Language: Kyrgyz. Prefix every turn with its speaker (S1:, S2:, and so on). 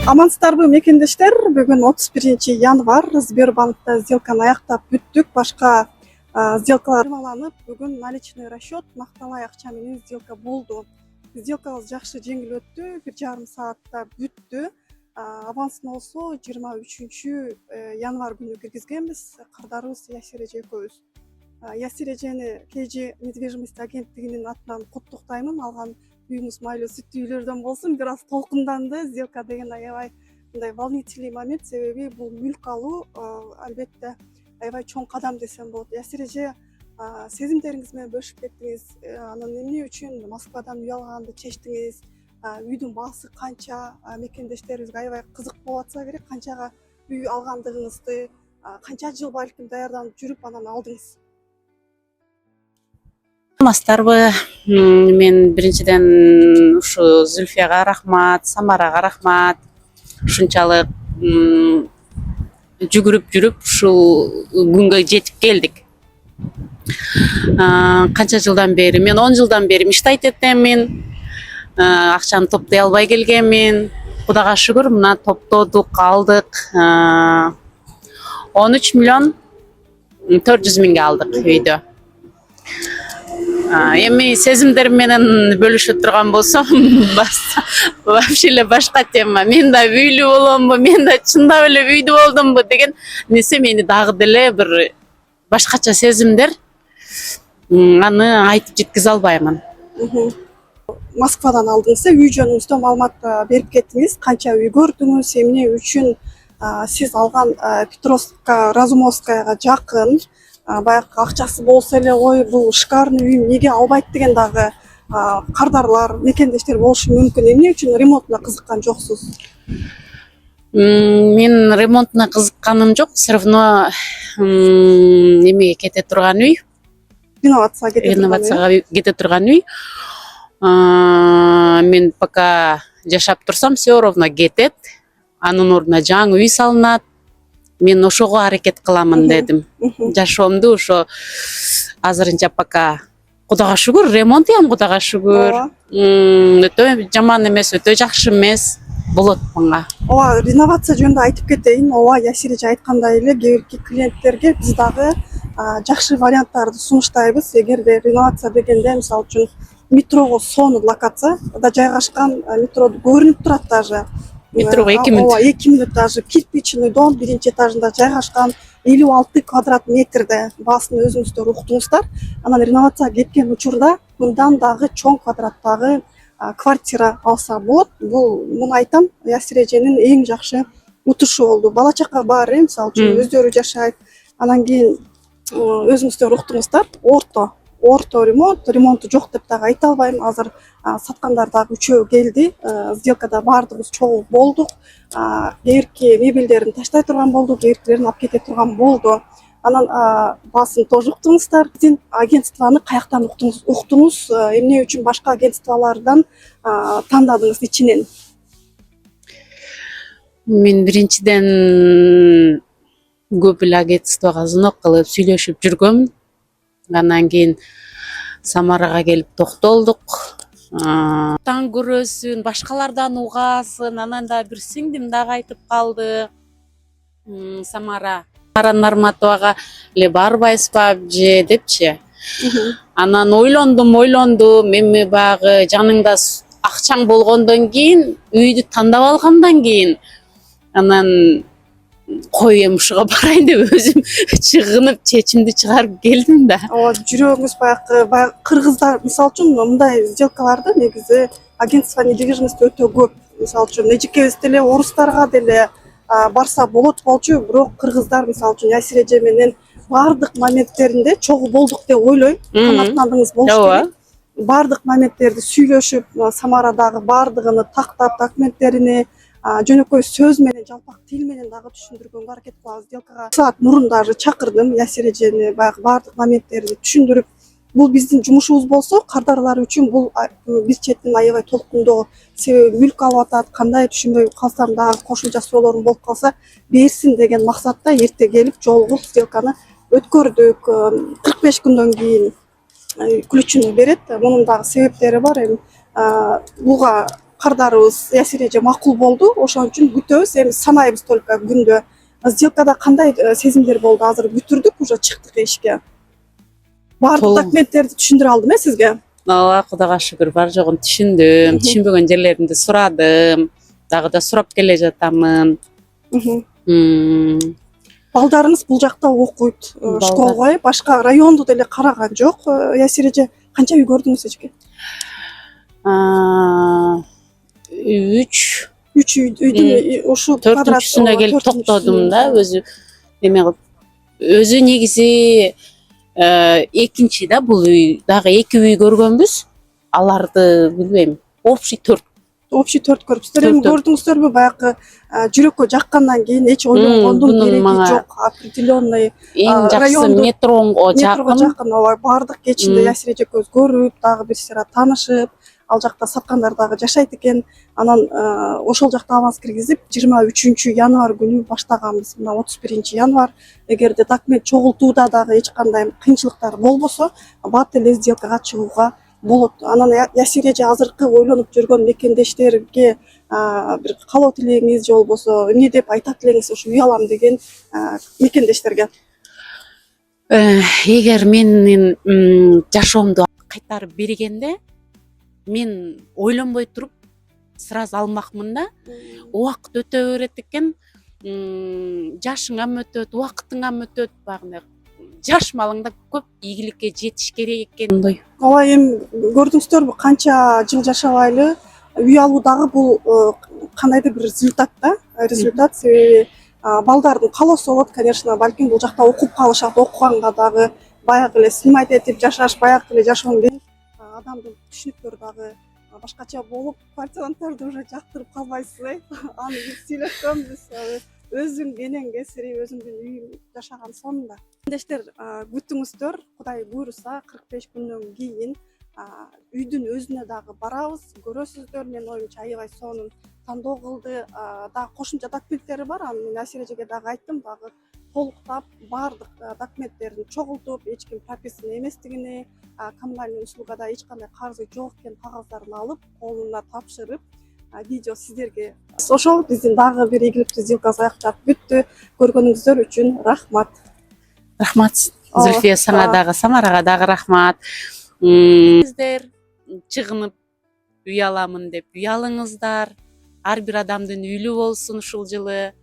S1: Амансыздарбы мекендештер, бүгүн 31 январь Сбербанкта сделканы аяктап бүттүк. Башка сделкалар алынып, бүгүн наличный расчет макталай акча менен сделка болду. Сделкабыз жакшы жеңил өттү, 1,5 саатта бүттү. Авансын болсо 23 январь күнү киргизгенбиз, кардарыбыз Ясир эже экөөбүз. Ясир эжени KG недвижимость агенттигинин атынан куттуктаймын. Алган үйүңүз майлуу сүттүү үйлөрдөн болсун. Бир аз толкунданды. Сделка деген аябай мындай волнительный момент, себеби бул мүлк алуу албетте аябай чоң кадам десем болот. Ясир эже, сезимдериңиз менен бөлүшүп кеттиңиз. Анан эмне үчүн Москвадан үй алганды чечтиңиз? Үйдүн баасы канча? Мекендештерибизге аябай кызык болуп атса керек. Канчага үй алгандыгыңызды, канча жыл балким даярданып жүрүп анан алдыңыз?
S2: Саламатсыздарбы? Мен биринчиден ушу Зүлфияга рахмат, Самарага рахмат. Ушунчалык жүгүрүп жүрүп ушул күнгө жетип келдик. Канча жылдан бери? Мен 10 жылдан бери иштейт этемин. Акчаны топтой албай келгенмин. Кудайга шүгүр, мына топтодук, алдык. 13 миллион 400 миңге алдык үйдө. Эми сезимдерим менен бөлүшө турган болсом, вообще эле башка тема. Мен да үйлүү боломбу, мен да чындап эле үйдүү болдумбу деген нерсе мени дагы деле бир башкача сезимдер. Аны айтып жеткизе албаймын.
S1: Москвадан алдыңыз, үй жөнүңүздө маалымат берип кеттиңиз. Канча үй көрдүңүз, эмне үчүн сиз алган Петровска, Разумовскаяга жакын, баягы акчасы болсо эле ой бул шикарный үй эмнеге албайт деген дагы кардарлар, мекендештер болушу мүмкүн. Эмне үчүн ремонтуна кызыккан жоксуз?
S2: Мен ремонтуна кызыкканым жок, все равно эмеге кете турган үй. Реновацияга кете турган үй. Мен пока жашап турсам, все равно кетет. Анын ордуна жаңы үй салынат. Мен ошого аракет кыламын дедим. Жашоомду ошо азырынча пока Кудайга шүгүр, ремонтуям Кудайга шүгүр. Өтө жаман эмес, өтө жакшы эмес болот мага.
S1: Ооба, реновация жөнүндө айтып кетейин. Ооба, Ясир эже айткандай эле кээ бирки клиенттерге биз дагы жакшы варианттарды сунуштайбыз. Эгерде реновация дегенде, мисалы үчүн метрого сонун локацияда жайгашкан, метроду көрүнүп турат даже.
S2: Метрого 2 мүнөт.
S1: Ооба, 2 мүнөт даже кирпичный дом биринчи этажында жайгашкан, 56 квадрат метрде баасын өзүңүздөр уктуңуздар. Анан реновацияга кеткен учурда мындан дагы чоң квадраттагы квартира алса болот. Бул муну айтам, Ясир эженин эң жакшы утушу болду. Бала чака бар, мисалы үчүн өздөрү жашайт. Анан кийин өзүңүздөр уктуңуздар. Орто ремонту жок деп дагы айта албайм. Азыр саткандар дагы 3 келди. Сделкада баардыгыбыз чогуу болдук. Кээ бирки мебелдерин таштай турган болду, кээ биркилерин алып кете турган болду. Анан баасын тоже уктуңуздар. Биздин агентствону каяктан уктуңуз? Эмне үчүн башка агентстволордон тандадыңыз ичинен?
S2: Мен биринчиден көп эле агентствого звонок кылып сүйлөшүп жүргөмүн. Андан кийин Самарага келип токтолдук. Таң көрөсүн, башкалардан угаасын. Анан да бир сиңдим дагы айтып калды. Самара Нарматовага эле барбайсызбы же депчи. Анан ойлондум. Эми баягы жаныңда акчаң болгондон кийин, үйдү тандап алгандан кийин, анан кой эми ушуга барайын деп өзүм чыгынып чечимди чыгарып келдим да.
S1: Ооба, жүрөгүңүз баягы кыргыздар мисалы үчүн мындай сделкаларды негизи агентство недвижимость өтө көп. Мисалы үчүн эжекебиз деле орустарга деле барса болот болчу, бирок кыргыздар мисалы үчүн Ясир эже менен баардык моменттеринде чогуу болдук деп ойлойм. Канааттандыңыз болуш керек. Баардык моменттерди сүйлөшүп, Самарадагы баардыгын тактап, документтерини жөнөкөй сөз менен, жалпак тил менен дагы түшүндүргөнгө аракет кылабыз. Сделкага саат мурун даже чакырдым Ясир эжени, баягы баардык моменттерди түшүндүрүп. Бул биздин жумушубуз болсо, кардарлар үчүн бул биз четтен аябай толкундоо. Себеби мүлк алып атат, кандай түшүнбөй калсам дагы кошумча суроолорум болуп калса берсин деген максатта эрте келип жолугуп сделканы өткөрдүк. 45 күндөн кийин ключүн берет. Мунун дагы себептери бар. Буга кардарыбыз ясир эже макул болду. Ошон үчүн күтөбүз. Эми санайбыз только күндө. Сделкада кандай сезимдер болду? Азыр бүтүрдүк, уже чыктык ишке. Баардык
S2: Толук.
S1: документтерди түшүндүрө алдым сизге.
S2: ооба, Кудайга шүгүр, бар жогун түшүндүм, түшүнбөгөн жерлеримди сурадым, дагы да сурап келе жатамын.
S1: Балдарыңыз бул жакта окуйт, школго, башка районду деле караган жок. Ясир эже канча үй көрдүңүз эжеке?
S2: 3
S1: үйдүн ушул
S2: төртүнчүсүнө келип токтодум да, өзү эме кылып. Өзү негизи экинчи да бул үй. Дагы 2 үй көргөнбүз. Аларды билбейм. Общий 4
S1: көрүпсүздөр. Эми көрдүңүздөрбү баягы жүрөккө жаккандан кийин эч ойлонгондун кереги жок. Определенный
S2: эң жакшысы метрого жакын.
S1: Ооба, баардык кечинде Ясир эжекебиз көрүп, дагы бир сыйра таанышып, ал жакта саткандар дагы жашайт экен. Анан ошол жакта аванс киргизип 23 январь күнү баштаганбыз. Мына 31 январь. Эгерде документ чогултууда дагы эч кандай кыйынчылыктар болбосо, бат эле сделкага чыгууга болот. Анан Ясир эже азыркы ойлонуп жүргөн мекендештерге бир каалоо тилегиңиз же болбосо эмне деп айтат элеңиз ушу үй алам деген мекендештерге?
S2: Эгер менин жашоомду кайтарып бергенде, мен ойлонбой туруп сразу алмакмын да. Убакыт өтө берет экен, жашыңам өтөт, убакытыңам өтөт, багындай жаш малыңда көп ийгиликке жетиш керек экен.
S1: Ооба, эми көрдүңүздөрбү канча жыл жашабайлы үй алуу дагы бул кандайдыр бир результат да, результат. Себеби балдардын каалоосу болот, конечно, балким бул жакта окуп калышат, окуганга дагы баягы эле снимать этип жашаш, баягы эле жашоо менен адамдын түшүнүктөрү дагы башкача болуп, квартирантарды уже жактырып калбайсыз, аны биз сүйлөшкөнбүз. Өзүң менен кесири, өзүңдүн үйүң жашаган сонунда. Мекендештер, күтүңүздөр, Кудай буйруса 45 күндөн кийин үйдүн өзүнө дагы барабыз, көрөсүздөр. Менин оюмча аябай сонун тандоо кылды. Дагы кошумча документтери бар. Аны мен Ясир эжеге дагы айттым, дагы толуктап баардык документтерин чогултуп, эч ким прописан эместигини, коммунальный услугада эч кандай карызы жок экен кагаздарын алып, колуна тапшырып, видео сиздерге. Ошол биздин дагы бир ийгиликтүү сделкабыз аяктап бүттү. Көргөнүңүздөр үчүн рахмат.
S2: Рахмат. Зүлфия, сага дагы, Самарага дагы рахмат. Сиздер чыгынып үй аламын деп үй алыңыздар. Ар бир адамдын үйлүү болсун ушул жылы.